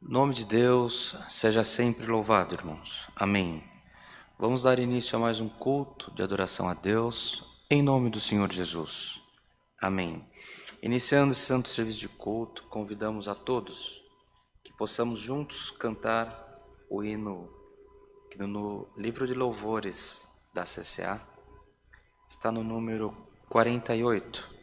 O nome de Deus seja sempre louvado, irmãos. Amém. Vamos dar início a mais um culto de adoração a Deus, em nome do Senhor Jesus. Amém. Iniciando esse santo serviço de culto, convidamos a todos que possamos juntos cantar o hino que no livro de louvores da CCA está no número 48.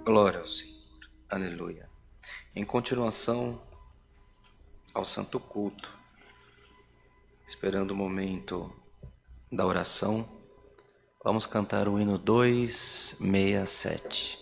Glória ao Senhor. Aleluia. Em continuação ao santo culto, esperando o momento da oração, vamos cantar o hino 267.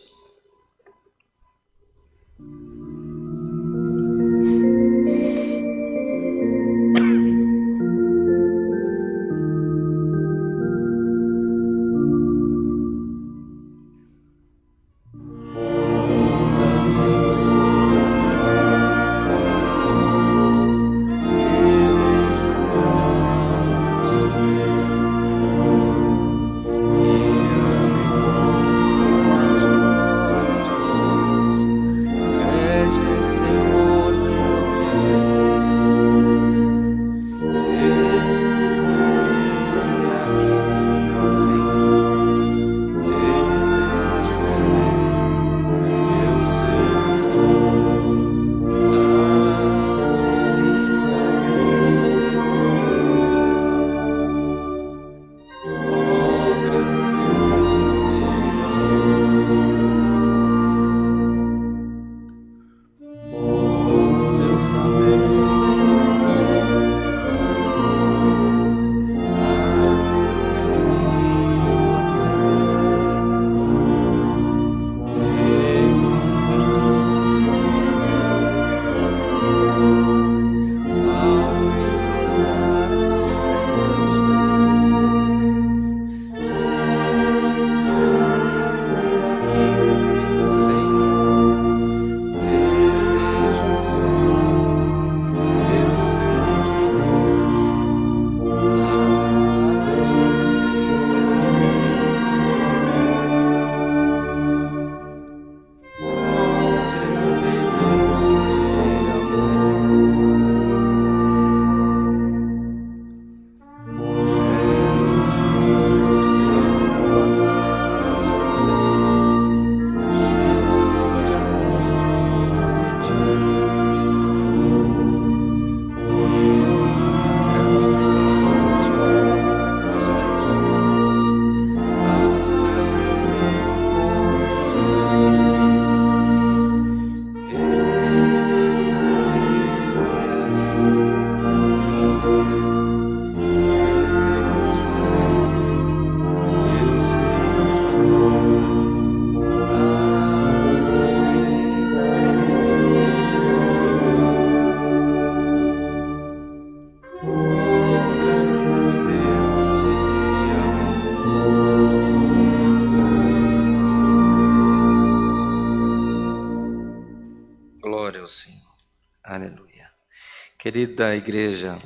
Querida Igreja,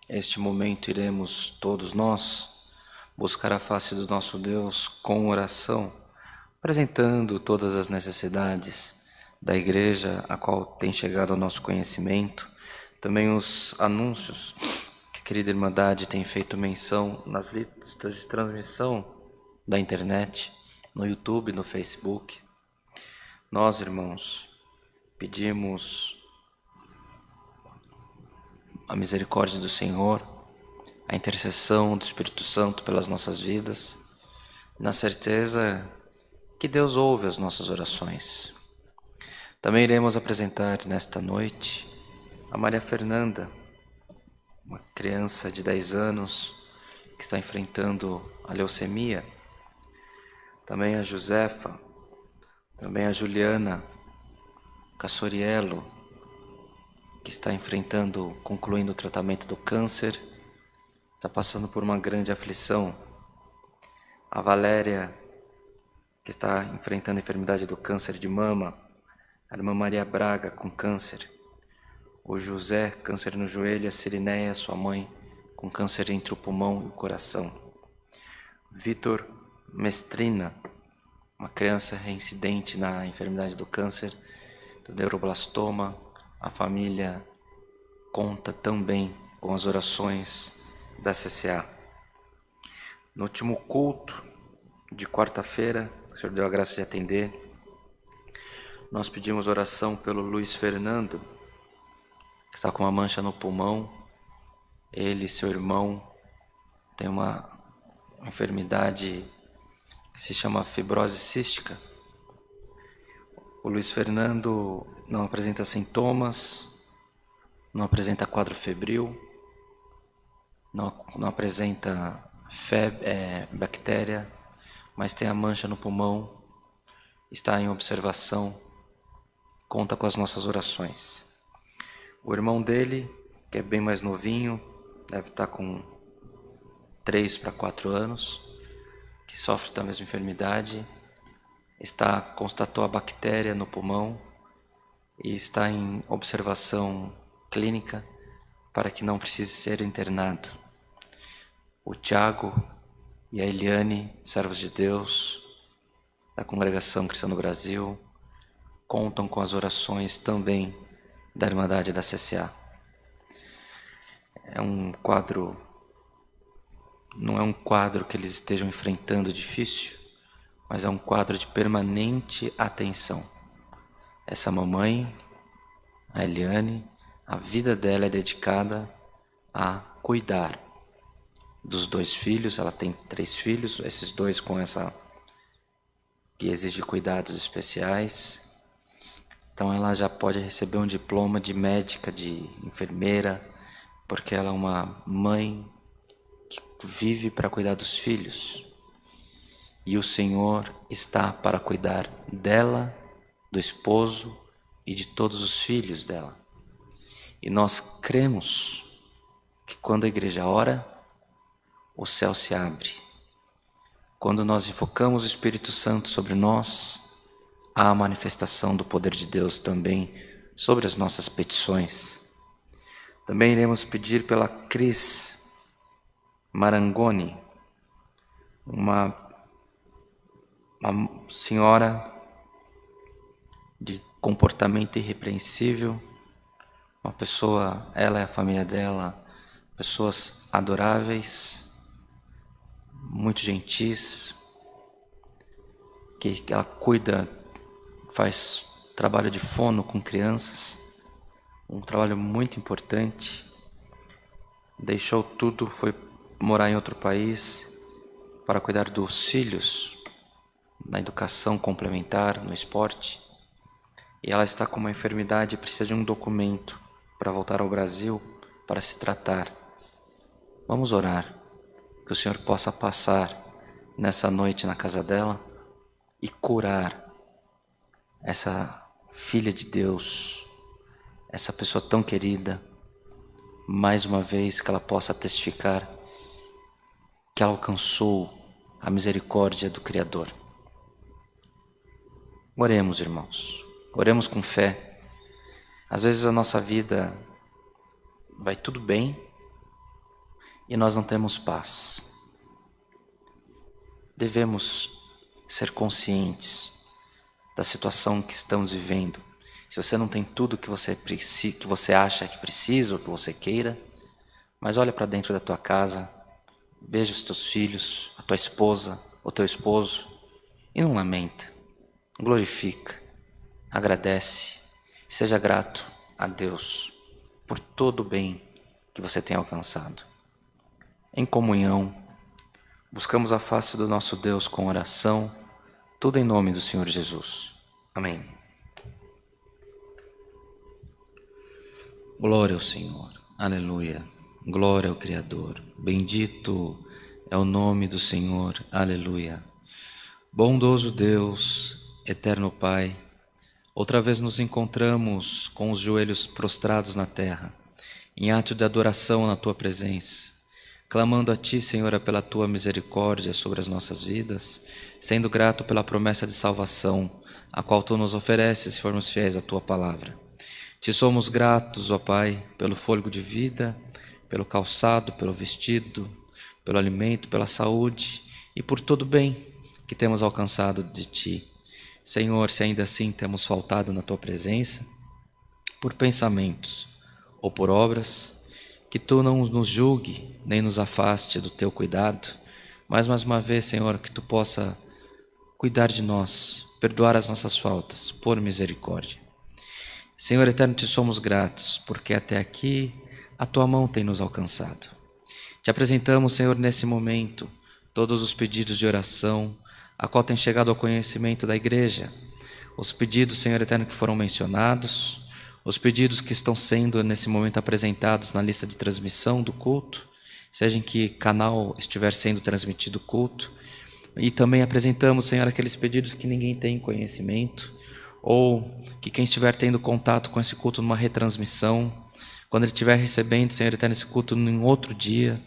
este momento iremos todos nós buscar a face do nosso Deus com oração, apresentando todas as necessidades da Igreja, a qual tem chegado ao nosso conhecimento, também os anúncios que a querida Irmandade tem feito menção nas listas de transmissão da internet, no YouTube, no Facebook. Nós, irmãos, pedimos a misericórdia do Senhor, a intercessão do Espírito Santo pelas nossas vidas, na certeza que Deus ouve as nossas orações. Também iremos apresentar nesta noite a Maria Fernanda, uma criança de 10 anos que está enfrentando a leucemia, também a Josefa, também a Juliana Cassoriello, que está concluindo o tratamento do câncer, está passando por uma grande aflição. A Valéria, que está enfrentando a enfermidade do câncer de mama. A irmã Maria Braga, com câncer. O José, câncer no joelho. E a Cirineia, sua mãe, com câncer entre o pulmão e o coração. Vitor Mestrina, uma criança reincidente na enfermidade do câncer, do neuroblastoma. A família conta também com as orações da CCA. No último culto de quarta-feira, o Senhor deu a graça de atender, nós pedimos oração pelo Luiz Fernando, que está com uma mancha no pulmão. Ele e seu irmão têm uma enfermidade que se chama fibrose cística. O Luiz Fernando não apresenta sintomas, não apresenta quadro febril, não apresenta bactéria, mas tem a mancha no pulmão, está em observação, conta com as nossas orações. O irmão dele, que é bem mais novinho, deve estar com 3 para 4 anos, que sofre da mesma enfermidade, constatou a bactéria no pulmão e está em observação clínica para que não precise ser internado. O Tiago e a Eliane, servos de Deus, da Congregação Cristã no Brasil, contam com as orações também da Irmandade da CCA. Não é um quadro que eles estejam enfrentando difícil, mas é um quadro de permanente atenção. Essa mamãe, a Eliane, a vida dela é dedicada a cuidar dos 2 filhos. Ela tem 3 filhos, esses 2 com essa que exige cuidados especiais. Então ela já pode receber um diploma de médica, de enfermeira, porque ela é uma mãe que vive para cuidar dos filhos. E o Senhor está para cuidar dela, do esposo e de todos os filhos dela. E nós cremos que quando a igreja ora, o céu se abre. Quando nós invocamos o Espírito Santo sobre nós, há a manifestação do poder de Deus também sobre as nossas petições. Também iremos pedir pela Cris Marangoni, uma senhora de comportamento irrepreensível, uma pessoa, ela e a família dela, pessoas adoráveis, muito gentis, que ela cuida, faz trabalho de fono com crianças, um trabalho muito importante. Deixou tudo, foi morar em outro país para cuidar dos filhos, na educação complementar, no esporte. E ela está com uma enfermidade e precisa de um documento para voltar ao Brasil para se tratar. Vamos orar, que o Senhor possa passar nessa noite na casa dela e curar essa filha de Deus, essa pessoa tão querida, mais uma vez que ela possa testificar que ela alcançou a misericórdia do Criador. Oremos, irmãos, oremos com fé. Às vezes a nossa vida vai tudo bem e nós não temos paz. Devemos ser conscientes da situação que estamos vivendo. Se você não tem tudo que você acha que precisa ou que você queira, mas olha para dentro da tua casa, veja os teus filhos, a tua esposa, o teu esposo, e não lamenta, glorifica, agradece, seja grato a Deus por todo o bem que você tem alcançado. Em comunhão, buscamos a face do nosso Deus com oração, tudo em nome do Senhor Jesus. Amém. Glória ao Senhor, aleluia, glória ao Criador, bendito é o nome do Senhor, aleluia. Bondoso Deus, eterno Pai, outra vez nos encontramos com os joelhos prostrados na terra, em ato de adoração na Tua presença, clamando a Ti, Senhor, pela Tua misericórdia sobre as nossas vidas, sendo grato pela promessa de salvação, a qual Tu nos ofereces se formos fiéis à Tua palavra. Te somos gratos, ó Pai, pelo fôlego de vida, pelo calçado, pelo vestido, pelo alimento, pela saúde e por todo o bem que temos alcançado de Ti. Senhor, se ainda assim temos faltado na Tua presença, por pensamentos ou por obras, que Tu não nos julgue, nem nos afaste do Teu cuidado, mas mais uma vez, Senhor, que Tu possa cuidar de nós, perdoar as nossas faltas, por misericórdia. Senhor eterno, Te somos gratos, porque até aqui a Tua mão tem nos alcançado. Te apresentamos, Senhor, nesse momento, todos os pedidos de oração, a qual tem chegado ao conhecimento da igreja. Os pedidos, Senhor eterno, que foram mencionados, os pedidos que estão sendo nesse momento apresentados na lista de transmissão do culto, seja em que canal estiver sendo transmitido o culto, e também apresentamos, Senhor, aqueles pedidos que ninguém tem conhecimento, ou que quem estiver tendo contato com esse culto numa retransmissão, quando ele estiver recebendo, Senhor eterno, esse culto em outro dia,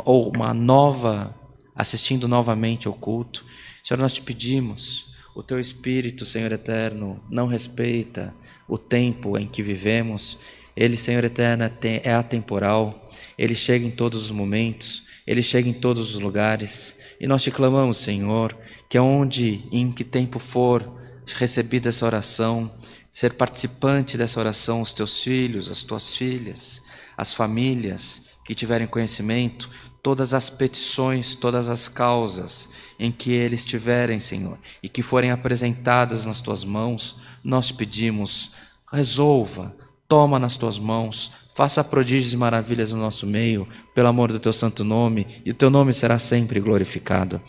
ou uma nova, assistindo novamente ao culto, Senhor, nós te pedimos, o Teu Espírito, Senhor eterno, não respeita o tempo em que vivemos. Ele, Senhor eterno, é atemporal, Ele chega em todos os momentos, Ele chega em todos os lugares, e nós te clamamos, Senhor, que aonde e em que tempo for recebida essa oração, ser participante dessa oração, os Teus filhos, as Tuas filhas, as famílias que tiverem conhecimento, todas as petições, todas as causas em que eles tiverem, Senhor, e que forem apresentadas nas Tuas mãos, nós pedimos, resolva, toma nas Tuas mãos, faça prodígios e maravilhas no nosso meio, pelo amor do Teu santo nome, e o Teu nome será sempre glorificado.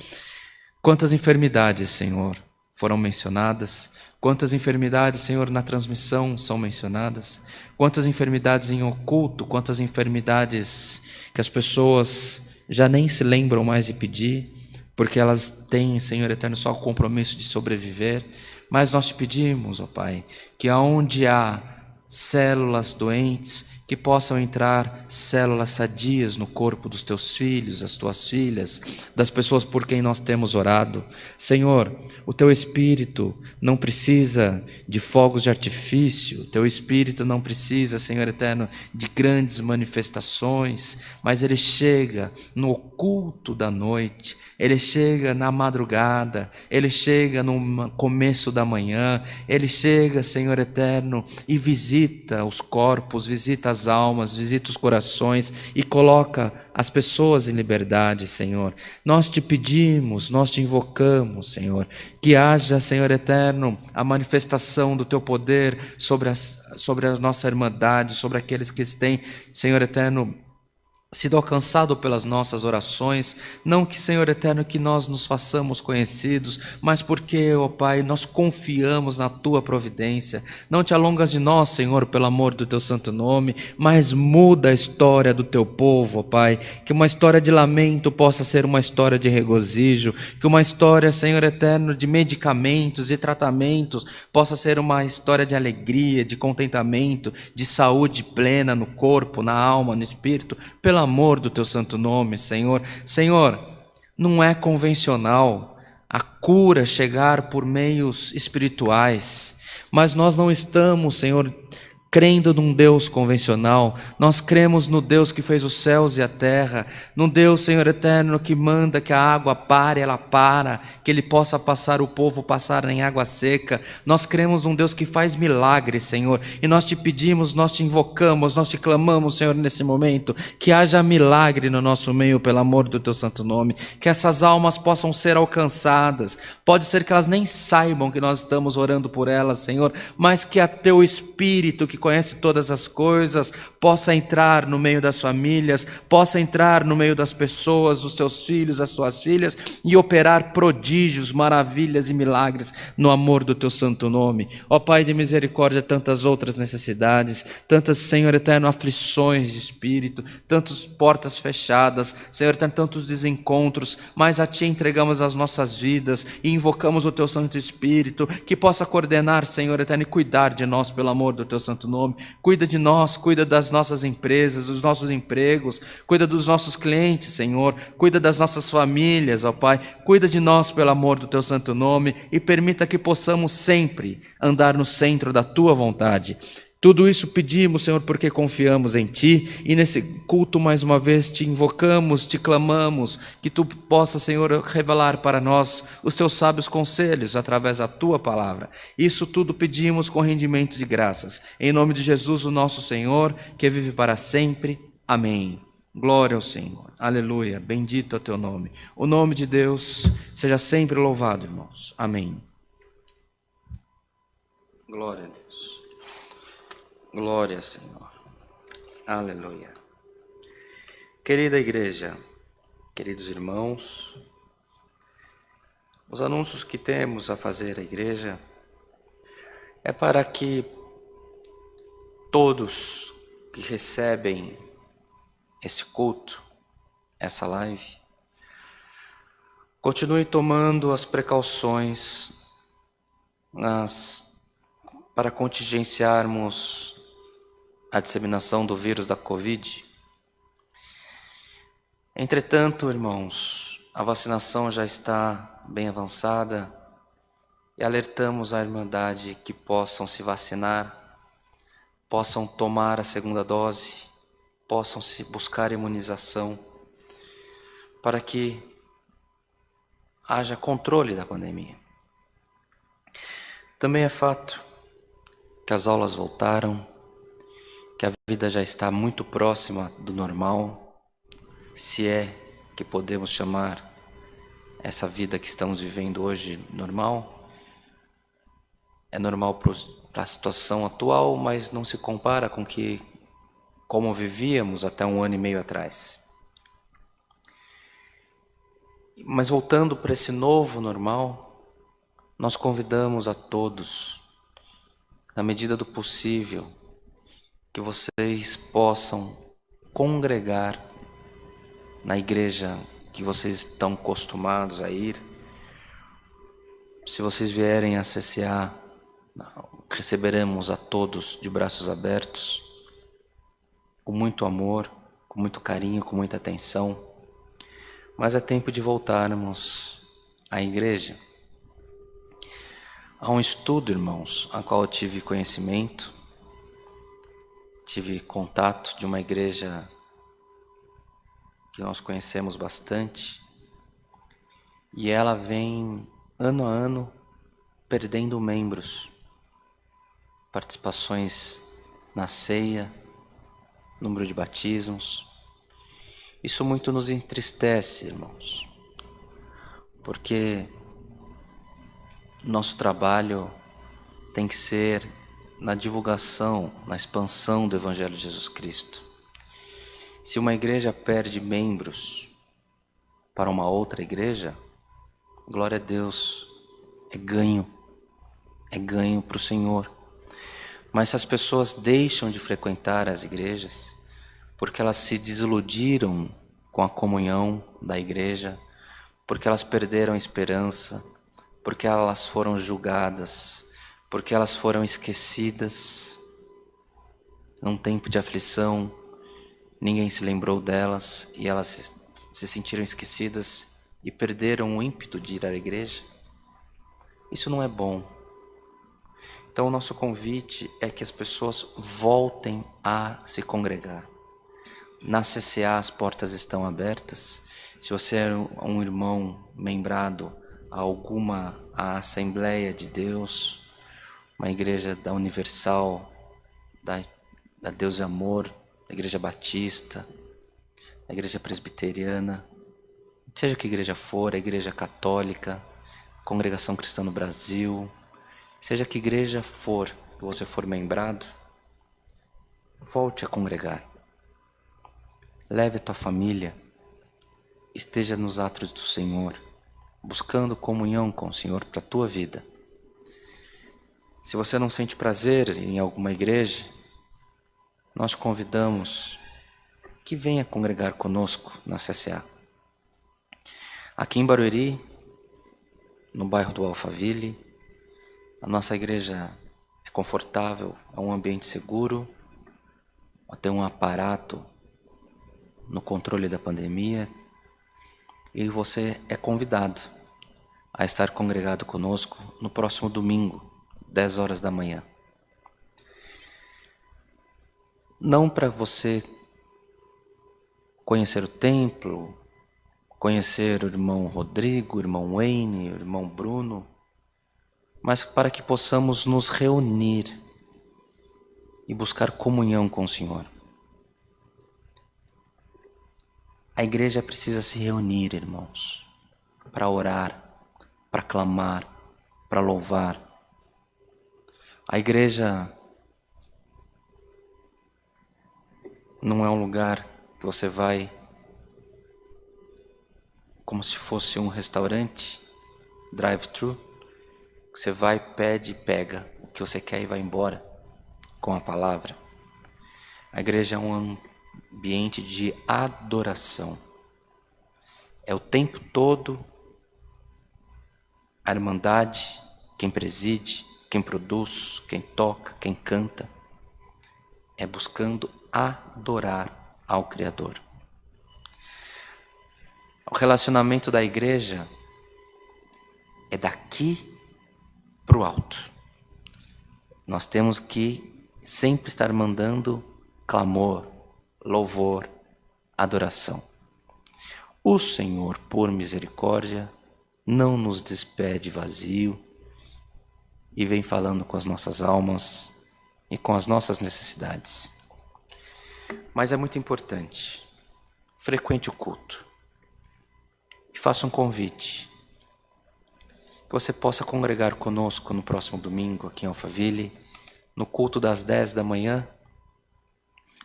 Quantas enfermidades, Senhor, foram mencionadas, quantas enfermidades, Senhor, na transmissão são mencionadas, quantas enfermidades em oculto, quantas enfermidades que as pessoas já nem se lembram mais de pedir, porque elas têm, Senhor eterno, só o compromisso de sobreviver, mas nós te pedimos, ó Pai, que aonde há células doentes, que possam entrar células sadias no corpo dos Teus filhos, das Tuas filhas, das pessoas por quem nós temos orado. Senhor, o Teu Espírito não precisa de fogos de artifício, o Teu Espírito não precisa, Senhor eterno, de grandes manifestações, mas Ele chega no oculto da noite, Ele chega na madrugada, Ele chega no começo da manhã, Ele chega, Senhor eterno, e visita os corpos, visita as almas, visita os corações e coloca as pessoas em liberdade, Senhor. Nós te pedimos, nós te invocamos, Senhor, que haja, Senhor eterno, a manifestação do Teu poder sobre a nossa irmandade, sobre aqueles que têm, Senhor eterno, sido alcançado pelas nossas orações, não que, Senhor eterno, que nós nos façamos conhecidos, mas porque, ó Pai, nós confiamos na Tua providência. Não te alongas de nós, Senhor, pelo amor do Teu santo nome, mas muda a história do Teu povo, ó Pai, que uma história de lamento possa ser uma história de regozijo, que uma história, Senhor eterno, de medicamentos e tratamentos possa ser uma história de alegria, de contentamento, de saúde plena no corpo, na alma, no espírito, pelo amor do Teu santo nome, Senhor. Senhor, não é convencional a cura chegar por meios espirituais, mas nós não estamos, Senhor, crendo num Deus convencional. Nós cremos no Deus que fez os céus e a terra, num Deus, Senhor eterno, que manda que a água pare, ela para, que Ele possa passar, o povo passar em água seca. Nós cremos num Deus que faz milagres, Senhor, e nós te pedimos, nós te invocamos, nós te clamamos, Senhor, nesse momento, que haja milagre no nosso meio, pelo amor do teu santo nome, que essas almas possam ser alcançadas. Pode ser que elas nem saibam que nós estamos orando por elas, Senhor, mas que a teu Espírito, que conhece todas as coisas, possa entrar no meio das famílias, possa entrar no meio das pessoas, os teus filhos, as tuas filhas, e operar prodígios, maravilhas e milagres no amor do teu santo nome. Ó Pai de misericórdia, tantas outras necessidades, tantas, Senhor eterno, aflições de espírito, tantas portas fechadas, Senhor eterno, tantos desencontros, mas a Ti entregamos as nossas vidas e invocamos o teu Santo Espírito, que possa coordenar, Senhor eterno, e cuidar de nós pelo amor do teu santo nome. Cuida de nós, cuida das nossas empresas, dos nossos empregos, cuida dos nossos clientes, Senhor, cuida das nossas famílias, ó Pai, cuida de nós pelo amor do teu santo nome e permita que possamos sempre andar no centro da tua vontade. Tudo isso pedimos, Senhor, porque confiamos em Ti, e nesse culto mais uma vez te invocamos, te clamamos, que Tu possa, Senhor, revelar para nós os Teus sábios conselhos através da Tua palavra. Isso tudo pedimos com rendimento de graças. Em nome de Jesus, o nosso Senhor, que vive para sempre. Amém. Glória ao Senhor. Aleluia. Bendito é o Teu nome. O nome de Deus seja sempre louvado, irmãos. Amém. Glória a Deus. Glória, Senhor. Aleluia. Querida igreja, queridos irmãos, os anúncios que temos a fazer à igreja é para que todos que recebem esse culto, essa live, continuem tomando as precauções para contingenciarmos a disseminação do vírus da Covid. Entretanto, irmãos, a vacinação já está bem avançada e alertamos a Irmandade que possam se vacinar, possam tomar a segunda dose, possam se buscar imunização, para que haja controle da pandemia. Também é fato que as aulas voltaram, que a vida já está muito próxima do normal, se é que podemos chamar essa vida que estamos vivendo hoje normal. É normal para a situação atual, mas não se compara com como vivíamos até 1 ano e meio atrás. Mas voltando para esse novo normal, nós convidamos a todos, na medida do possível, que vocês possam congregar na igreja que vocês estão acostumados a ir. Se vocês vierem a CCA, receberemos a todos de braços abertos, com muito amor, com muito carinho, com muita atenção. Mas é tempo de voltarmos à igreja. Há um estudo, irmãos, a qual eu tive conhecimento, tive contato de uma igreja que nós conhecemos bastante, e ela vem ano a ano perdendo membros, participações na ceia, número de batismos. Isso muito nos entristece, irmãos, porque nosso trabalho tem que ser na divulgação, na expansão do Evangelho de Jesus Cristo. Se uma igreja perde membros para uma outra igreja, glória a Deus, é ganho para o Senhor. Mas se as pessoas deixam de frequentar as igrejas, porque elas se desiludiram com a comunhão da igreja, porque elas perderam a esperança, porque elas foram julgadas, porque elas foram esquecidas, num tempo de aflição, ninguém se lembrou delas e elas se sentiram esquecidas e perderam o ímpeto de ir à igreja. Isso não é bom. Então, o nosso convite é que as pessoas voltem a se congregar. Na CCA as portas estão abertas. Se você é um irmão membrado a Assembleia de Deus, uma igreja da Universal, da Deus e Amor, da Igreja Batista, da Igreja Presbiteriana, seja que igreja for, a Igreja Católica, Congregação Cristã no Brasil, seja que igreja for, que você for membrado, volte a congregar. Leve a tua família, esteja nos atos do Senhor, buscando comunhão com o Senhor para a tua vida. Se você não sente prazer em alguma igreja, nós convidamos que venha congregar conosco na CCA. Aqui em Barueri, no bairro do Alphaville, a nossa igreja é confortável, é um ambiente seguro, tem um aparato no controle da pandemia e você é convidado a estar congregado conosco no próximo domingo, 10 horas da manhã. Não para você conhecer o templo, conhecer o irmão Rodrigo, o irmão Wayne, o irmão Bruno, mas para que possamos nos reunir e buscar comunhão com o Senhor. A igreja precisa se reunir, irmãos, para orar, para clamar, para louvar. A igreja não é um lugar que você vai como se fosse um restaurante, drive-thru. Você vai, pede, pega o que você quer e vai embora com a palavra. A igreja é um ambiente de adoração. É o tempo todo a irmandade, quem preside, quem produz, quem toca, quem canta, é buscando adorar ao Criador. O relacionamento da igreja é daqui para o alto. Nós temos que sempre estar mandando clamor, louvor, adoração. O Senhor, por misericórdia, não nos despede vazio e vem falando com as nossas almas e com as nossas necessidades. Mas é muito importante, frequente o culto e faça um convite, que você possa congregar conosco no próximo domingo aqui em Alphaville, no culto das 10 da manhã,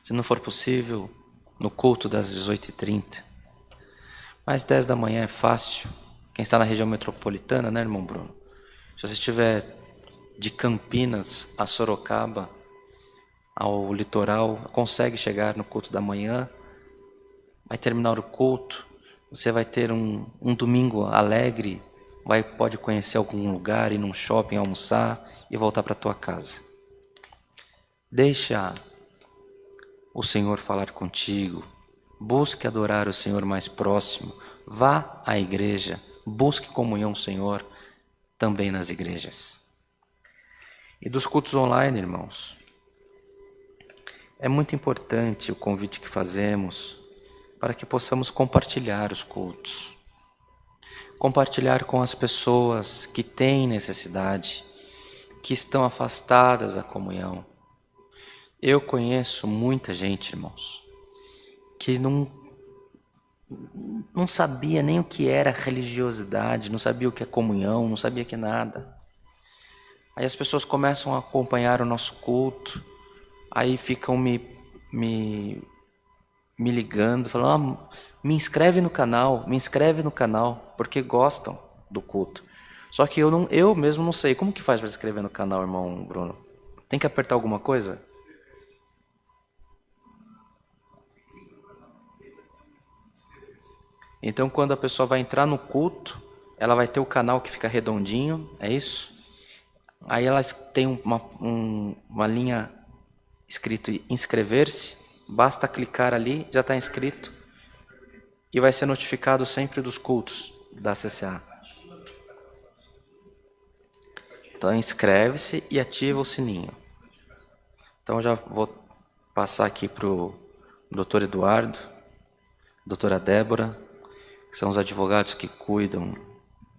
se não for possível, no culto das 18h30. Mas 10 da manhã é fácil. Quem está na região metropolitana, né, irmão Bruno? Se você estiver de Campinas a Sorocaba, ao litoral, consegue chegar no culto da manhã, vai terminar o culto, você vai ter um domingo alegre, pode conhecer algum lugar, ir num shopping, almoçar e voltar para a tua casa. Deixa o Senhor falar contigo, busque adorar o Senhor mais próximo, vá à igreja, busque comunhão com o Senhor também nas igrejas. E dos cultos online, irmãos, é muito importante o convite que fazemos para que possamos compartilhar os cultos. Compartilhar com as pessoas que têm necessidade, que estão afastadas da comunhão. Eu conheço muita gente, irmãos, que não sabia nem o que era religiosidade, não sabia o que é comunhão, não sabia que nada. Aí as pessoas começam a acompanhar o nosso culto, aí ficam me ligando, falando, me inscreve no canal, porque gostam do culto. Só que eu mesmo não sei. Como que faz para se inscrever no canal, irmão Bruno? Tem que apertar alguma coisa? Então, quando a pessoa vai entrar no culto, ela vai ter o canal que fica redondinho, é isso? Aí elas têm uma linha escrito inscrever-se, basta clicar ali, já está inscrito, e vai ser notificado sempre dos cultos da CCA. Então inscreve-se e ativa o sininho. Então já vou passar aqui para o doutor Eduardo, doutora Débora, que são os advogados que cuidam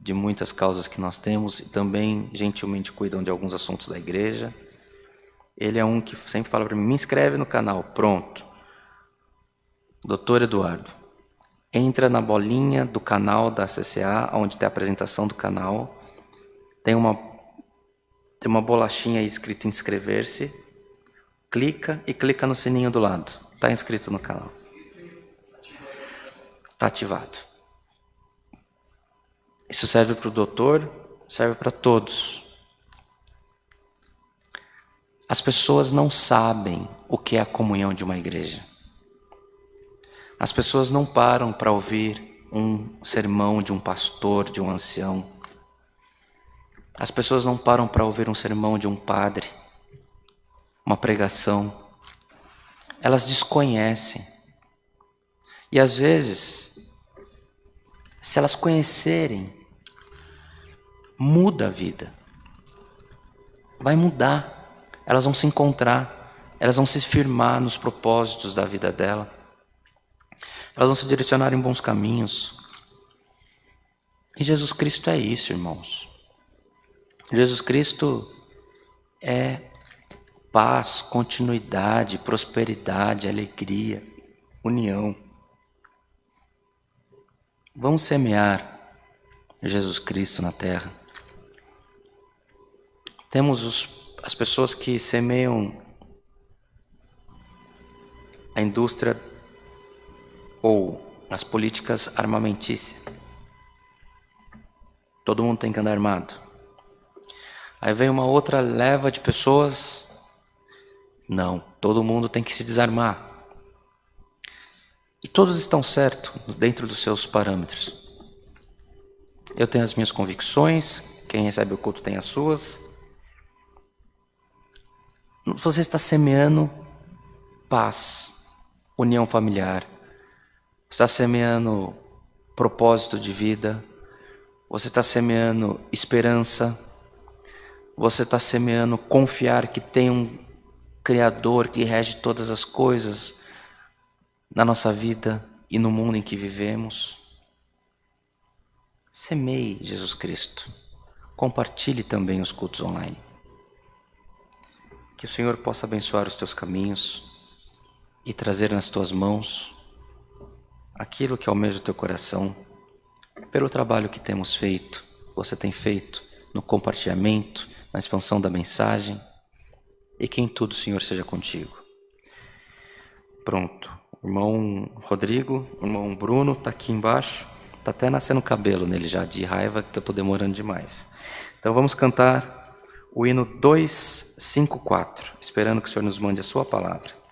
de muitas causas que nós temos e também gentilmente cuidam de alguns assuntos da igreja. Ele é um que sempre fala para mim, me inscreve no canal, pronto. Doutor Eduardo, entra na bolinha do canal da CCA, onde tem a apresentação do canal, tem uma bolachinha aí escrita inscrever-se, clica e clica no sininho do lado, está inscrito no canal. Está ativado. Isso serve para o doutor, serve para todos. As pessoas não sabem o que é a comunhão de uma igreja. As pessoas não param para ouvir um sermão de um pastor, de um ancião. As pessoas não param para ouvir um sermão de um padre, uma pregação. Elas desconhecem. E às vezes, se elas conhecerem, muda a vida. Vai mudar. Elas vão se encontrar. Elas vão se firmar nos propósitos da vida dela. Elas vão se direcionar em bons caminhos. E Jesus Cristo é isso, irmãos. Jesus Cristo é paz, continuidade, prosperidade, alegria, união. Vamos semear Jesus Cristo na terra. Temos as pessoas que semeiam a indústria ou as políticas armamentícias. Todo mundo tem que andar armado. Aí vem uma outra leva de pessoas. Não, todo mundo tem que se desarmar. E todos estão certos dentro dos seus parâmetros. Eu tenho as minhas convicções, quem recebe o culto tem as suas. Você está semeando paz, união familiar. Está semeando propósito de vida. Você está semeando esperança. Você está semeando confiar que tem um Criador que rege todas as coisas na nossa vida e no mundo em que vivemos. Semeie Jesus Cristo. Compartilhe também os cultos online. Que o Senhor possa abençoar os teus caminhos e trazer nas tuas mãos aquilo que almeja o teu coração, pelo trabalho que temos feito, você tem feito no compartilhamento, na expansão da mensagem, e que em tudo o Senhor seja contigo. Pronto, o irmão Rodrigo, o irmão Bruno está aqui embaixo, está até nascendo cabelo nele já, de raiva que eu estou demorando demais. Então vamos cantar o hino 254, esperando que o Senhor nos mande a sua palavra.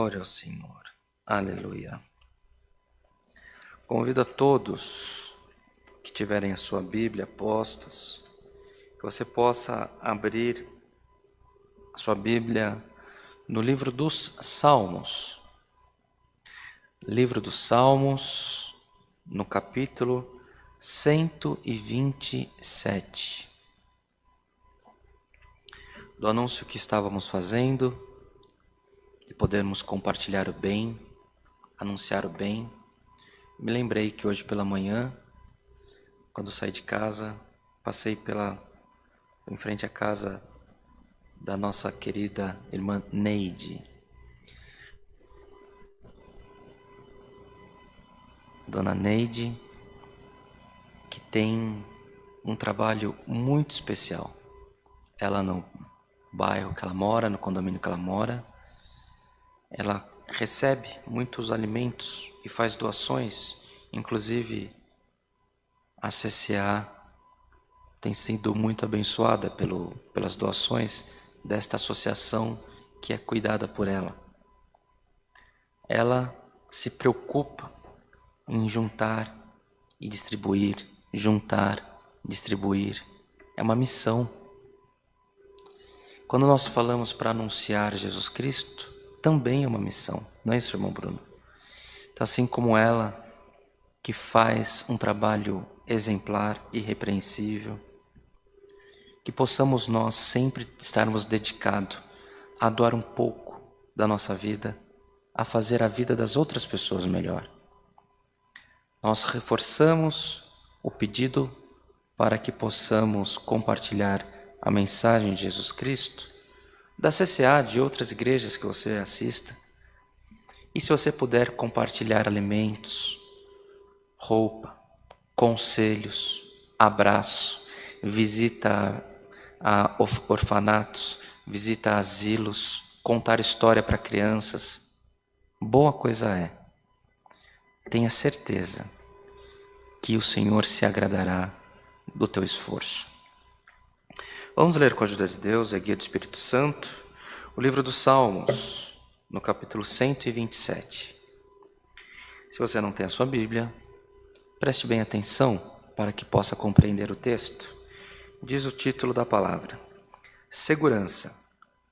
Glória ao Senhor. Aleluia. Convido a todos que tiverem a sua Bíblia postas, que você possa abrir a sua Bíblia no livro dos Salmos. Livro dos Salmos, no capítulo 127. Do anúncio que estávamos fazendo, de podermos compartilhar o bem, anunciar o bem, me lembrei que hoje pela manhã, quando saí de casa, passei em frente à casa da nossa querida irmã Neide. Dona Neide, que tem um trabalho muito especial. Ela no bairro que ela mora, no condomínio que ela mora, ela recebe muitos alimentos e faz doações, inclusive a CCA tem sido muito abençoada pelas doações desta associação que é cuidada por ela. Ela se preocupa em juntar e distribuir, É uma missão. Quando nós falamos para anunciar Jesus Cristo, também é uma missão, não é isso, irmão Bruno? Então, assim como ela, que faz um trabalho exemplar, irrepreensível, que possamos nós sempre estarmos dedicados a doar um pouco da nossa vida, a fazer a vida das outras pessoas melhor. Nós reforçamos o pedido para que possamos compartilhar a mensagem de Jesus Cristo, da CCA, de outras igrejas que você assista. E se você puder compartilhar alimentos, roupa, conselhos, abraço, visita a orfanatos, visita a asilos, contar história para crianças, boa coisa é. Tenha certeza que o Senhor se agradará do teu esforço. Vamos ler com a ajuda de Deus e a guia do Espírito Santo, o livro dos Salmos, no capítulo 127. Se você não tem a sua Bíblia, preste bem atenção para que possa compreender o texto. Diz o título da palavra: segurança,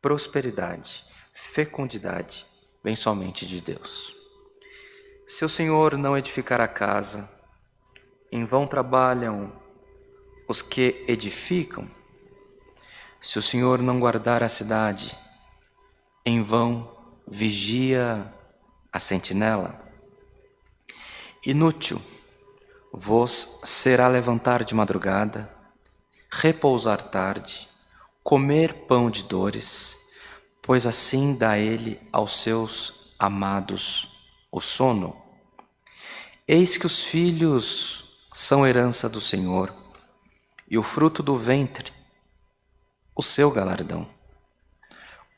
prosperidade, fecundidade, vem somente de Deus. Se o Senhor não edificar a casa, em vão trabalham os que edificam. Se o Senhor não guardar a cidade, em vão vigia a sentinela. Inútil vos será levantar de madrugada, repousar tarde, comer pão de dores, pois assim dá ele aos seus amados o sono. Eis que os filhos são herança do Senhor, e o fruto do ventre o seu galardão.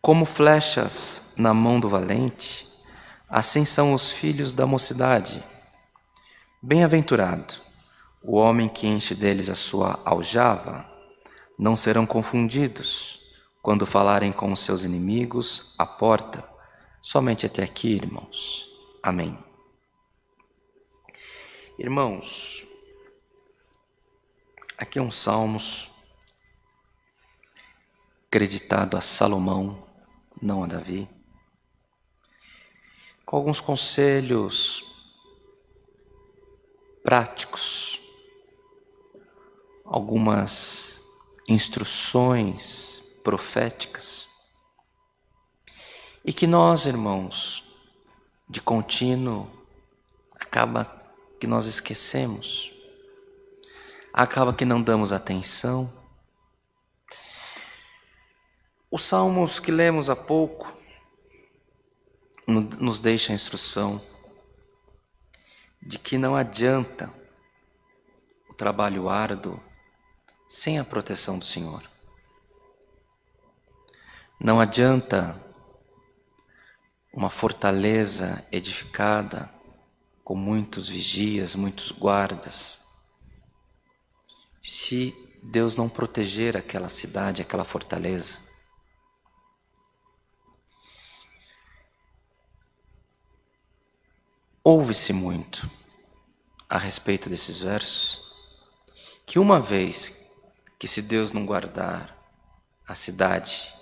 Como flechas na mão do valente, assim são os filhos da mocidade. Bem-aventurado o homem que enche deles a sua aljava, não serão confundidos quando falarem com os seus inimigos à porta. Somente até aqui, irmãos. Amém. Irmãos, aqui é um Salmos creditado a Salomão, não a Davi, com alguns conselhos práticos, algumas instruções proféticas, e que nós, irmãos, de contínuo, acaba que nós esquecemos, acaba que não damos atenção. Os salmos que lemos há pouco nos deixa a instrução de que não adianta o trabalho árduo sem a proteção do Senhor. Não adianta uma fortaleza edificada com muitos vigias, muitos guardas, se Deus não proteger aquela cidade, aquela fortaleza. ouve-se muito a respeito desses versos, que uma vez que se Deus não guardar a cidade,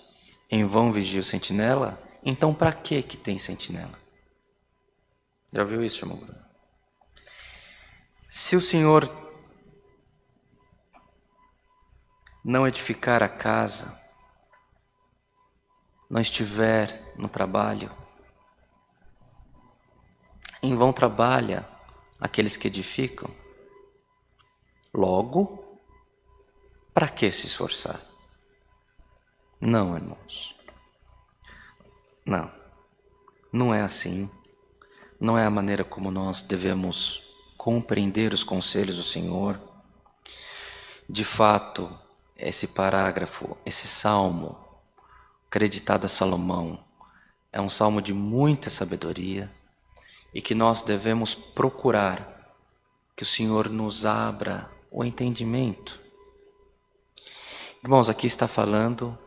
em vão vigia o sentinela, então para que tem sentinela? Já ouviu isso, irmão Bruno? Se o Senhor não edificar a casa, não estiver no trabalho, em vão trabalha aqueles que edificam. Logo, para que se esforçar? Não, irmãos. Não é assim. Não é a maneira como nós devemos compreender os conselhos do Senhor. De fato, esse parágrafo, esse salmo, creditado a Salomão, é um salmo de muita sabedoria e que nós devemos procurar que o Senhor nos abra o entendimento. Irmãos, aqui está falando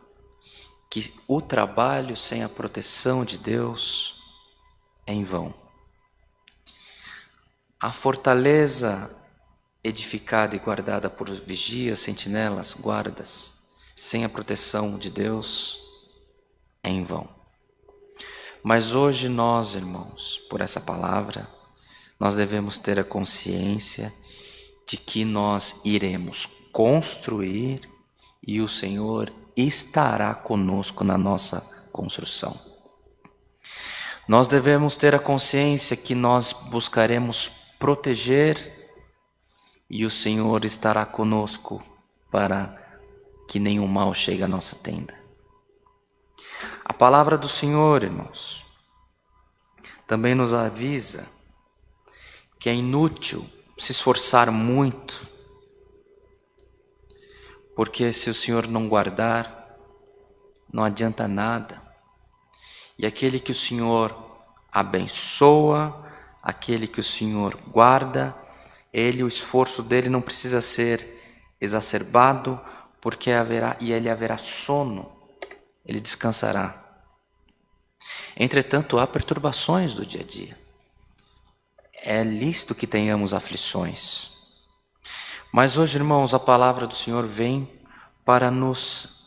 que o trabalho sem a proteção de Deus é em vão. A fortaleza edificada e guardada por vigias, sentinelas, guardas, sem a proteção de Deus, é em vão. Mas hoje nós, irmãos, por essa palavra, nós devemos ter a consciência de que nós iremos construir e o Senhor estará conosco na nossa construção. Nós devemos ter a consciência que nós buscaremos proteger e o Senhor estará conosco para que nenhum mal chegue à nossa tenda. A palavra do Senhor, irmãos, também nos avisa que é inútil se esforçar muito, porque se o Senhor não guardar, não adianta nada. E aquele que o Senhor abençoa, aquele que o Senhor guarda, o esforço dele não precisa ser exacerbado, porque ele haverá sono, ele descansará. Entretanto, há perturbações do dia a dia. É lícito que tenhamos aflições. Mas hoje, irmãos, a palavra do Senhor vem para nos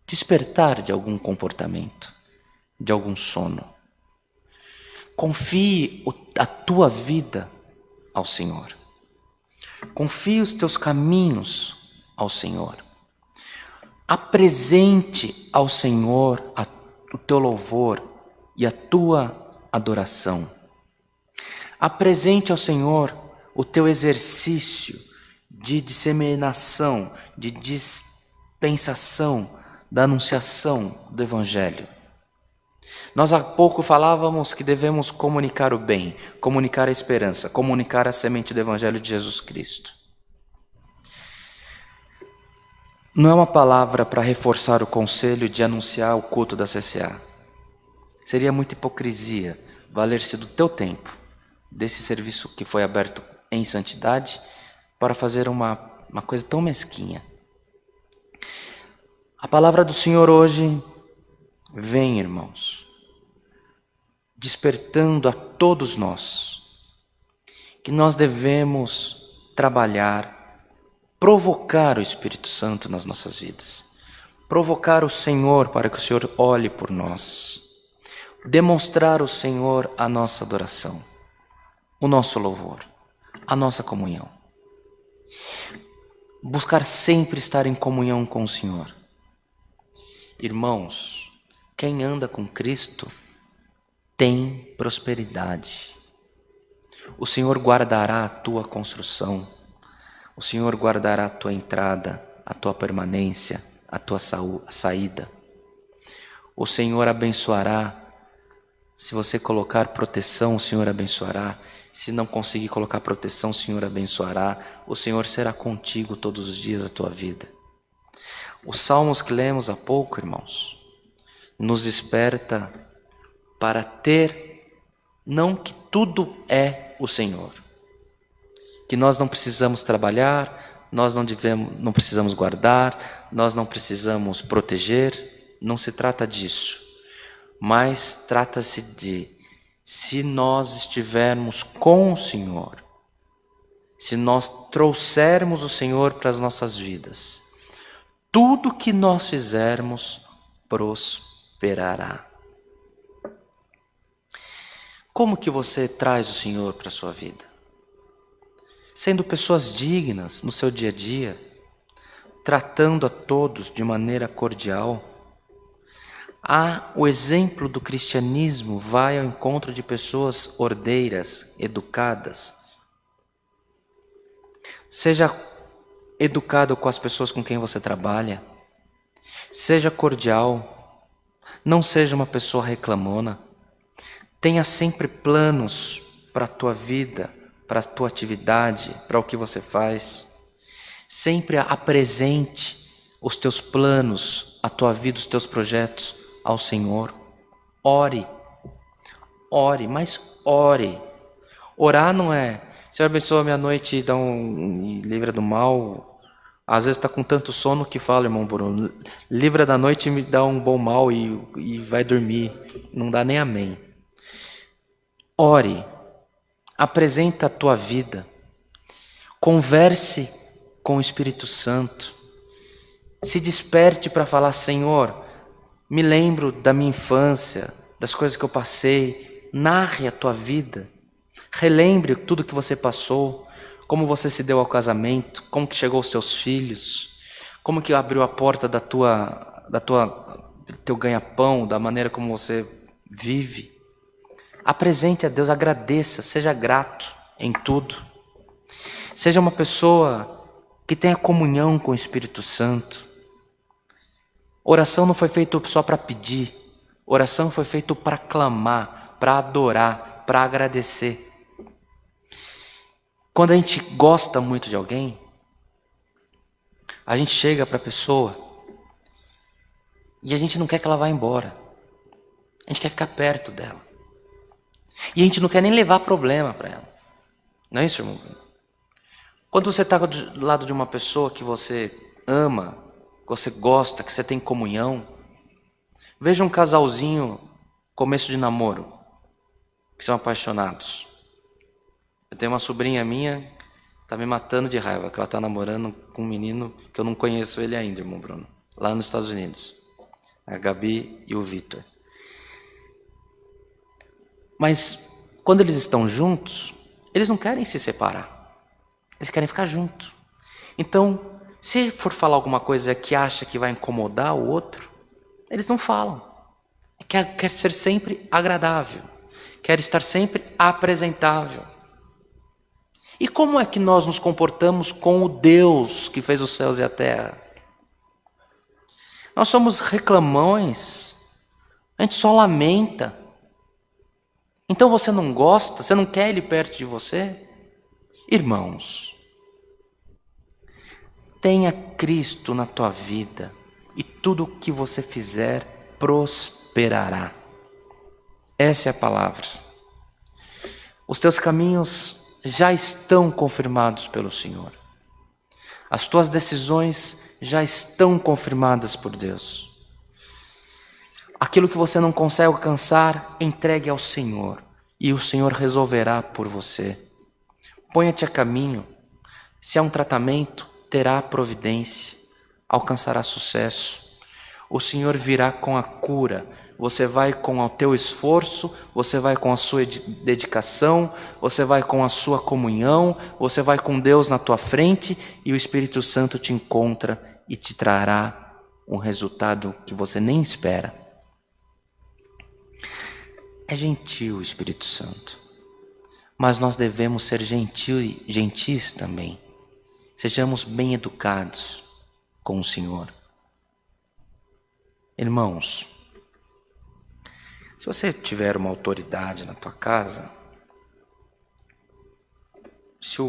despertar de algum comportamento, de algum sono. Confie a tua vida ao Senhor. Confie os teus caminhos ao Senhor. Apresente ao Senhor o teu louvor e a tua adoração. Apresente ao Senhor o teu exercício de disseminação, de dispensação, da anunciação do Evangelho. Nós há pouco falávamos que devemos comunicar o bem, comunicar a esperança, comunicar a semente do Evangelho de Jesus Cristo. Não é uma palavra para reforçar o conselho de anunciar o culto da CCA. Seria muita hipocrisia valer-se do teu tempo, desse serviço que foi aberto em santidade, para fazer uma coisa tão mesquinha. A palavra do Senhor hoje vem, irmãos, despertando a todos nós que nós devemos trabalhar, provocar o Espírito Santo nas nossas vidas, provocar o Senhor para que o Senhor olhe por nós, demonstrar ao Senhor a nossa adoração, o nosso louvor, a nossa comunhão. Buscar sempre estar em comunhão com o Senhor. Irmãos, quem anda com Cristo tem prosperidade. O Senhor guardará a tua construção. O Senhor guardará a tua entrada, a tua permanência, a tua saída. O Senhor abençoará. Se você colocar proteção, o Senhor abençoará. Se não conseguir colocar proteção, o Senhor abençoará. O Senhor será contigo todos os dias da tua vida. Os salmos que lemos há pouco, irmãos, nos desperta para ter, não que tudo é o Senhor, que nós não precisamos trabalhar, nós não precisamos guardar, nós não precisamos proteger, não se trata disso, mas trata-se de se nós estivermos com o Senhor, se nós trouxermos o Senhor para as nossas vidas, tudo que nós fizermos prosperará. Como que você traz o Senhor para a sua vida? Sendo pessoas dignas no seu dia a dia, tratando a todos de maneira cordial. O exemplo do cristianismo vai ao encontro de pessoas ordeiras, educadas. Seja educado com as pessoas com quem você trabalha. Seja cordial. Não seja uma pessoa reclamona. Tenha sempre planos para a tua vida, para a tua atividade, para o que você faz. Sempre apresente os teus planos, a tua vida, os teus projetos ao Senhor. Ore, mas ore. Orar não é, Senhor, abençoa a minha noite e me livra do mal. Às vezes está com tanto sono que fala, irmão Bruno, livra da noite e me dá um bom mal e vai dormir. Não dá nem amém. Ore, apresenta a tua vida, converse com o Espírito Santo, se desperte para falar, Senhor, me lembro da minha infância, das coisas que eu passei, narre a tua vida, relembre tudo que você passou, como você se deu ao casamento, como que chegou aos teus filhos, como que abriu a porta teu ganha-pão, da maneira como você vive. Apresente a Deus, agradeça, seja grato em tudo. Seja uma pessoa que tenha comunhão com o Espírito Santo. Oração não foi feita só para pedir. Oração foi feita para clamar, para adorar, para agradecer. Quando a gente gosta muito de alguém, a gente chega para a pessoa e a gente não quer que ela vá embora. A gente quer ficar perto dela. E a gente não quer nem levar problema para ela. Não é isso, irmão? Quando você está do lado de uma pessoa que você ama, que você gosta, que você tem comunhão, veja um casalzinho, começo de namoro, que são apaixonados. Eu tenho uma sobrinha minha, tá me matando de raiva, que ela está namorando com um menino que eu não conheço ele ainda, irmão Bruno, lá nos Estados Unidos. A Gabi e o Vitor. Mas quando eles estão juntos, eles não querem se separar. Eles querem ficar juntos. Então, se for falar alguma coisa que acha que vai incomodar o outro, eles não falam. Quer ser sempre agradável. Quer estar sempre apresentável. E como é que nós nos comportamos com o Deus que fez os céus e a terra? Nós somos reclamões. A gente só lamenta. Então você não gosta? Você não quer ele perto de você? Irmãos, tenha Cristo na tua vida e tudo o que você fizer prosperará. Essa é a palavra. Os teus caminhos já estão confirmados pelo Senhor. As tuas decisões já estão confirmadas por Deus. Aquilo que você não consegue alcançar, entregue ao Senhor e o Senhor resolverá por você. Ponha-te a caminho. Se é um tratamento, terá providência, alcançará sucesso. O Senhor virá com a cura. Você vai com o teu esforço, você vai com a sua dedicação, você vai com a sua comunhão, você vai com Deus na tua frente e o Espírito Santo te encontra e te trará um resultado que você nem espera. É gentil o Espírito Santo, mas nós devemos ser gentis também. Sejamos bem educados com o Senhor. Irmãos, se você tiver uma autoridade na tua casa, se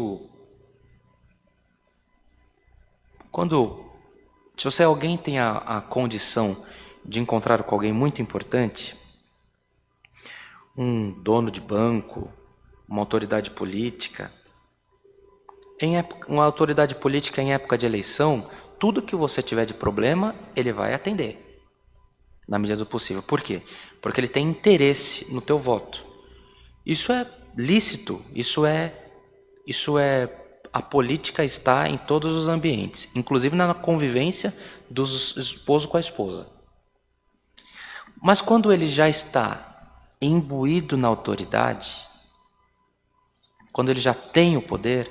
alguém tem a condição de encontrar com alguém muito importante, um dono de banco, uma autoridade política, uma autoridade política em época de eleição, tudo que você tiver de problema, ele vai atender, na medida do possível. Por quê? Porque ele tem interesse no teu voto. Isso é lícito, a política está em todos os ambientes, inclusive na convivência do esposo com a esposa. Mas quando ele já está imbuído na autoridade, quando ele já tem o poder,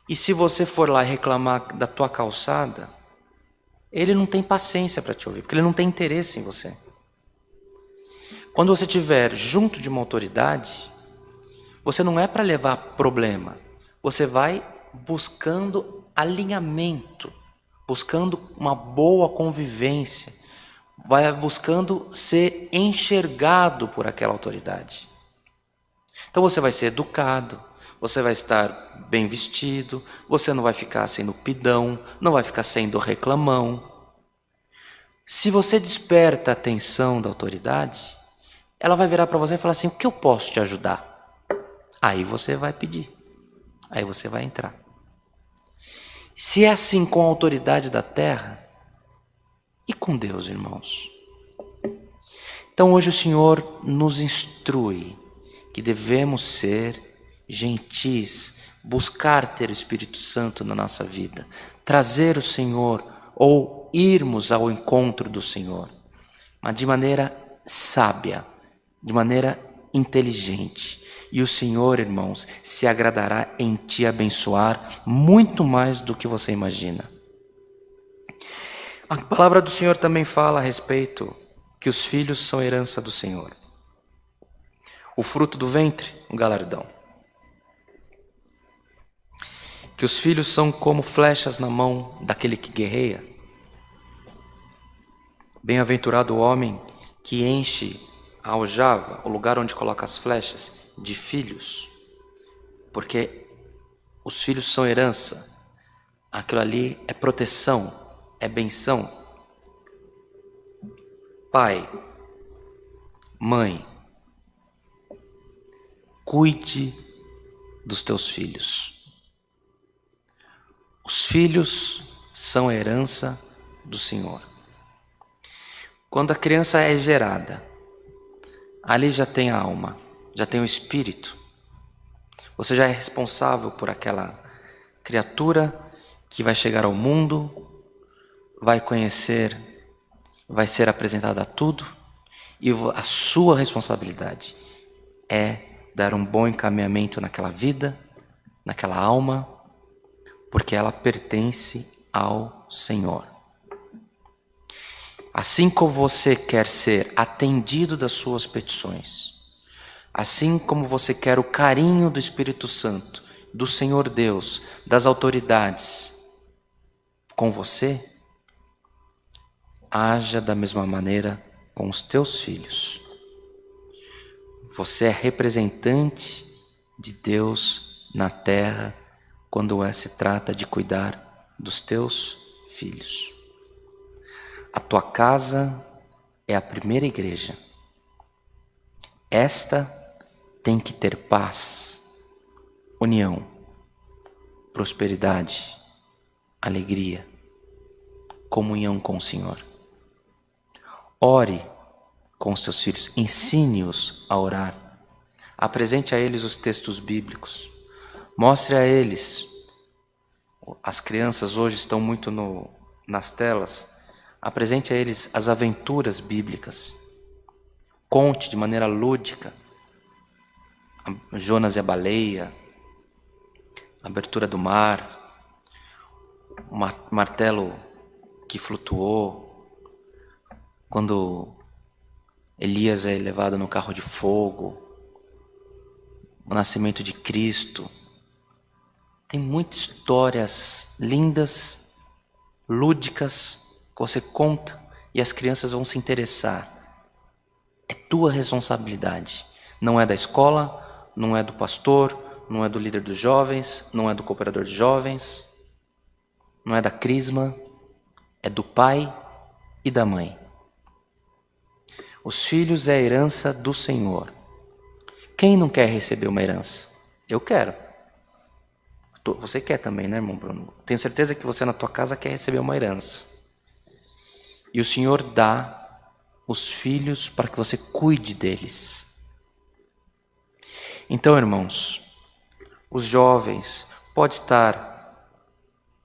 e se você for lá reclamar da tua calçada, ele não tem paciência para te ouvir, porque ele não tem interesse em você. Quando você estiver junto de uma autoridade, você não é para levar problema, você vai buscando alinhamento, buscando uma boa convivência, vai buscando ser enxergado por aquela autoridade. Então você vai ser educado, você vai estar bem vestido, você não vai ficar sendo pidão, não vai ficar sendo reclamão. Se você desperta a atenção da autoridade, ela vai virar para você e falar assim: o que eu posso te ajudar? Aí você vai pedir, aí você vai entrar. Se é assim com a autoridade da terra, e com Deus, irmãos? Então hoje o Senhor nos instrui que devemos ser gentis, buscar ter o Espírito Santo na nossa vida, trazer o Senhor ou irmos ao encontro do Senhor, mas de maneira sábia, de maneira inteligente. E o Senhor, irmãos, se agradará em te abençoar muito mais do que você imagina. A palavra do Senhor também fala a respeito que os filhos são herança do Senhor. O fruto do ventre, um galardão. Que os filhos são como flechas na mão daquele que guerreia. Bem-aventurado o homem que enche a aljava, o lugar onde coloca as flechas, de filhos. Porque os filhos são herança. Aquilo ali é proteção, é benção. Pai, mãe, cuide dos teus filhos. Os filhos são a herança do Senhor. Quando a criança é gerada, ali já tem a alma, já tem o espírito. Você já é responsável por aquela criatura que vai chegar ao mundo, vai conhecer, vai ser apresentada a tudo, e a sua responsabilidade é dar um bom encaminhamento naquela vida, naquela alma, porque ela pertence ao Senhor. Assim como você quer ser atendido das suas petições, assim como você quer o carinho do Espírito Santo, do Senhor Deus, das autoridades com você, haja da mesma maneira com os teus filhos. Você é representante de Deus na terra quando se trata de cuidar dos teus filhos. A tua casa é a primeira igreja. Esta tem que ter paz, união, prosperidade, alegria, comunhão com o Senhor. Ore com os teus filhos, ensine-os a orar. Apresente a eles os textos bíblicos. Mostre a eles. As crianças hoje estão muito nas telas. Apresente a eles as aventuras bíblicas. Conte de maneira lúdica Jonas e a baleia, a abertura do mar, o martelo que flutuou, quando Elias é levado no carro de fogo, o nascimento de Cristo. Tem muitas histórias lindas, lúdicas, que você conta e as crianças vão se interessar. É tua responsabilidade. Não é da escola, não é do pastor, não é do líder dos jovens, não é do cooperador de jovens, não é da crisma, é do pai e da mãe. Os filhos é a herança do Senhor. Quem não quer receber uma herança? Eu quero. Você quer também, né, irmão Bruno? Tenho certeza que você na tua casa quer receber uma herança. E o Senhor dá os filhos para que você cuide deles. Então, irmãos, os jovens podem estar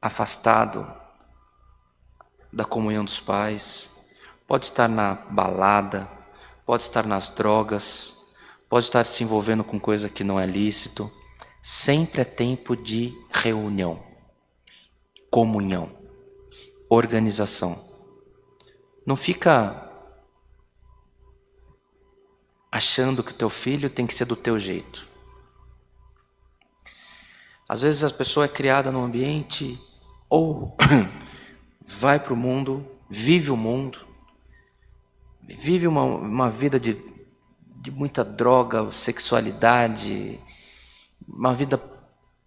afastados da comunhão dos pais, pode estar na balada, pode estar nas drogas, pode estar se envolvendo com coisa que não é lícito. Sempre é tempo de reunião, comunhão, organização. Não fica achando que o teu filho tem que ser do teu jeito. Às vezes a pessoa é criada num ambiente ou vai para o mundo, vive o mundo, vive uma vida de muita droga, sexualidade, uma vida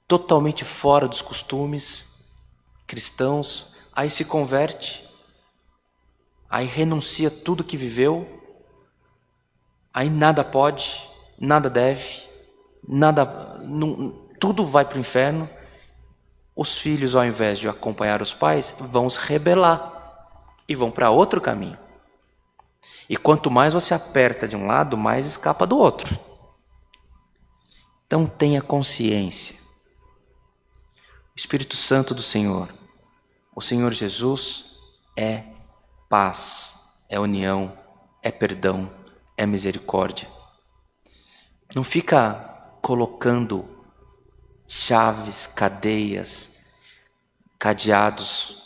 totalmente fora dos costumes cristãos, aí se converte, aí renuncia tudo que viveu, aí nada pode, nada deve, tudo vai para o inferno. Os filhos, ao invés de acompanhar os pais, vão se rebelar e vão para outro caminho. E quanto mais você aperta de um lado, mais escapa do outro. Então tenha consciência. O Espírito Santo do Senhor, o Senhor Jesus, é paz, é união, é perdão, é misericórdia. Não fica colocando chaves, cadeias, cadeados,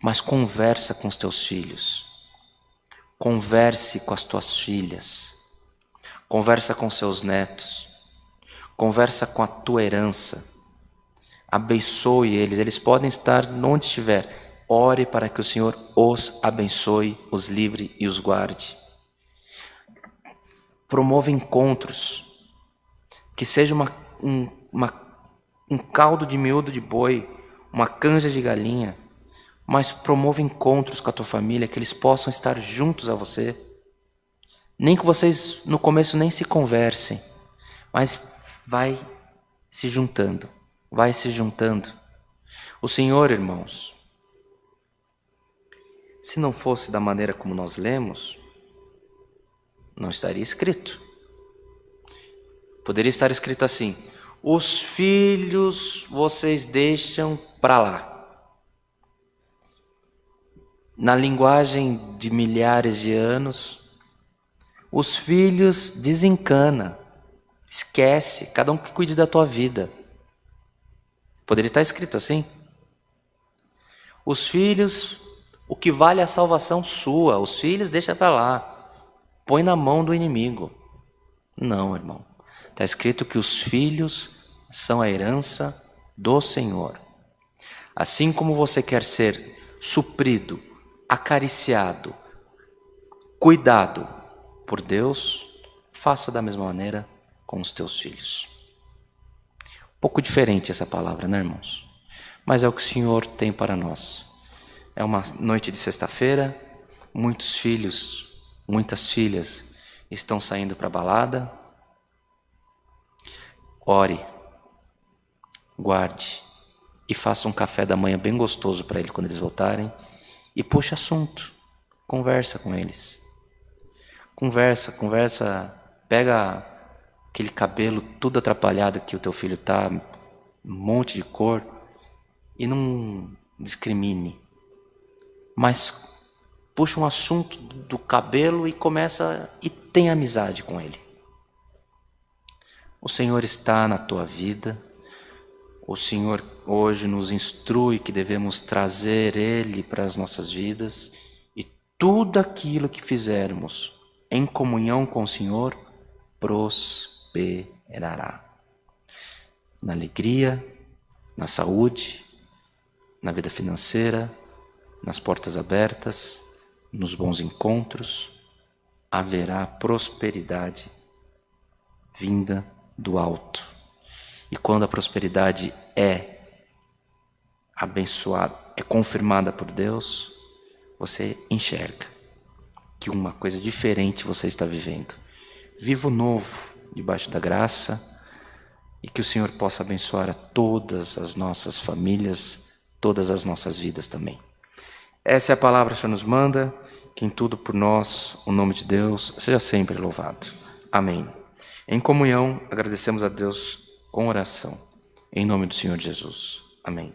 mas conversa com os teus filhos. Converse com as tuas filhas. Conversa com seus netos. Conversa com a tua herança. Abençoe eles. Eles podem estar onde estiver. Ore para que o Senhor os abençoe, os livre e os guarde. Promova encontros. Que seja um caldo de miúdo de boi, uma canja de galinha, mas promova encontros com a tua família, que eles possam estar juntos a você. Nem que vocês no começo nem se conversem, mas vai se juntando, vai se juntando. O Senhor, irmãos, se não fosse da maneira como nós lemos, não estaria escrito. Poderia estar escrito assim: os filhos vocês deixam para lá. Na linguagem de milhares de anos, os filhos desencana, esquece, cada um que cuide da tua vida. Poderia estar escrito assim. Os filhos, o que vale é a salvação sua, os filhos deixa para lá, põe na mão do inimigo. Não, irmão. Está escrito que os filhos são a herança do Senhor. Assim como você quer ser suprido, acariciado, cuidado por Deus, faça da mesma maneira com os teus filhos. Um pouco diferente essa palavra, né, irmãos? Mas é o que o Senhor tem para nós. É uma noite de sexta-feira, muitos filhos, muitas filhas estão saindo para a balada. Ore, guarde e faça um café da manhã bem gostoso para ele quando eles voltarem e puxe assunto, conversa com eles. Conversa, pega aquele cabelo tudo atrapalhado que o teu filho tá, um monte de cor, e não discrimine, mas puxa um assunto do cabelo e começa e tem amizade com ele. O Senhor está na tua vida. O Senhor hoje nos instrui que devemos trazer Ele para as nossas vidas, e tudo aquilo que fizermos em comunhão com o Senhor prosperará. Na alegria, na saúde, na vida financeira, nas portas abertas, nos bons encontros, haverá prosperidade vinda do alto. E quando a prosperidade é abençoada, é confirmada por Deus, você enxerga que uma coisa diferente você está vivendo. Viva o novo debaixo da graça, e que o Senhor possa abençoar a todas as nossas famílias, todas as nossas vidas também. Essa é a palavra que o Senhor nos manda, que em tudo por nós, o nome de Deus seja sempre louvado. Amém. Em comunhão, agradecemos a Deus com oração. Em nome do Senhor Jesus. Amém.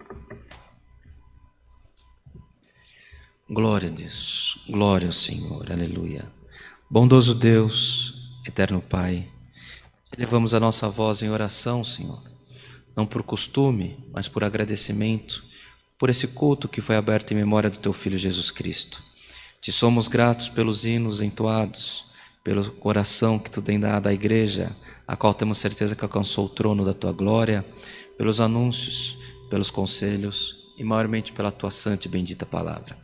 Glória a Deus, glória ao Senhor, aleluia. Bondoso Deus, eterno Pai, elevamos a nossa voz em oração, Senhor, não por costume, mas por agradecimento, por esse culto que foi aberto em memória do Teu Filho Jesus Cristo. Te somos gratos pelos hinos entoados, pelo coração que Tu tem dado à igreja, a qual temos certeza que alcançou o trono da Tua glória, pelos anúncios, pelos conselhos e maiormente pela Tua santa e bendita palavra.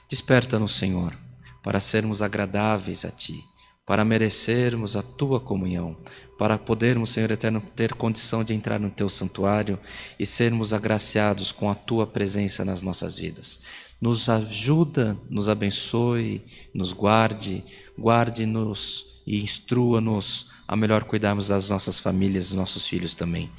Desperta-nos, Senhor, para sermos agradáveis a Ti, para merecermos a Tua comunhão, para podermos, Senhor eterno, ter condição de entrar no Teu santuário e sermos agraciados com a Tua presença nas nossas vidas. Nos ajuda, nos abençoe, nos guarde, guarde-nos e instrua-nos a melhor cuidarmos das nossas famílias, dos nossos filhos também.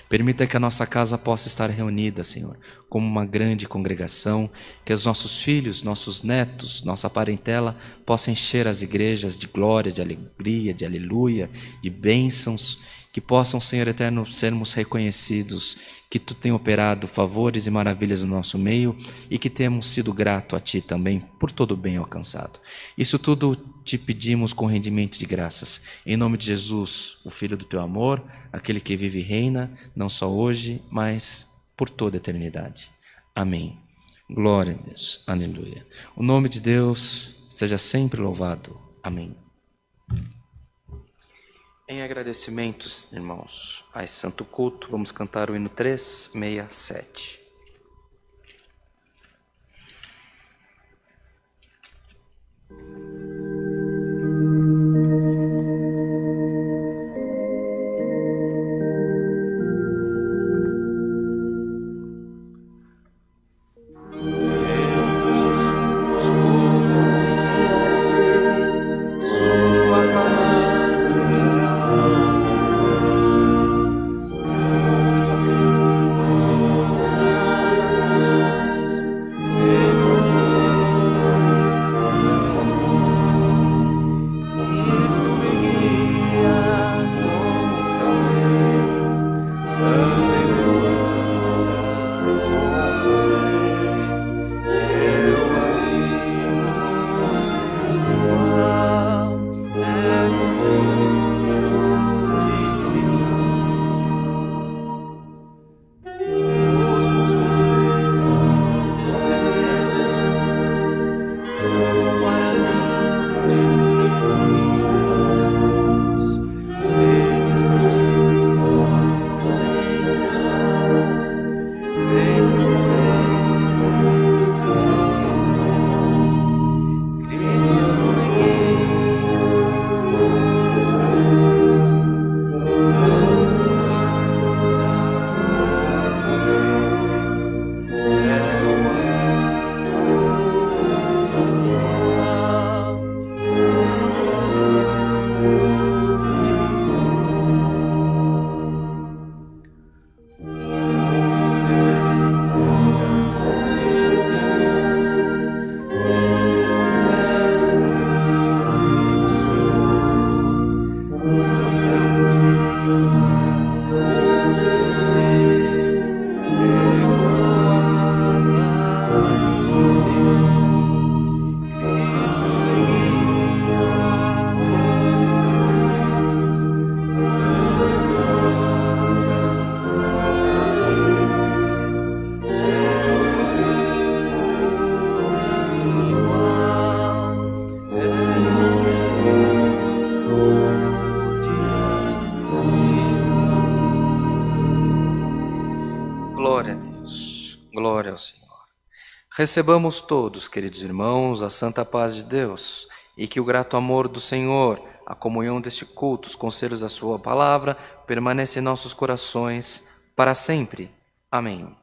Permita que a nossa casa possa estar reunida, Senhor, como uma grande congregação, que os nossos filhos, nossos netos, nossa parentela possa encher as igrejas de glória, de alegria, de aleluia, de bênçãos, que possam, Senhor eterno, sermos reconhecidos, que Tu tem operado favores e maravilhas no nosso meio e que temos sido grato a Ti também por todo o bem alcançado. Isso tudo Te pedimos com rendimento de graças. Em nome de Jesus, o Filho do Teu amor, aquele que vive e reina, não só hoje, mas por toda a eternidade. Amém. Glória a Deus. Aleluia. O nome de Deus seja sempre louvado. Amém. Em agradecimentos, irmãos, a esse santo culto, vamos cantar o hino 367. Glória a Deus, glória ao Senhor. Recebamos todos, queridos irmãos, a santa paz de Deus e que o grato amor do Senhor, a comunhão deste culto, os conselhos da sua palavra, permaneça em nossos corações para sempre. Amém.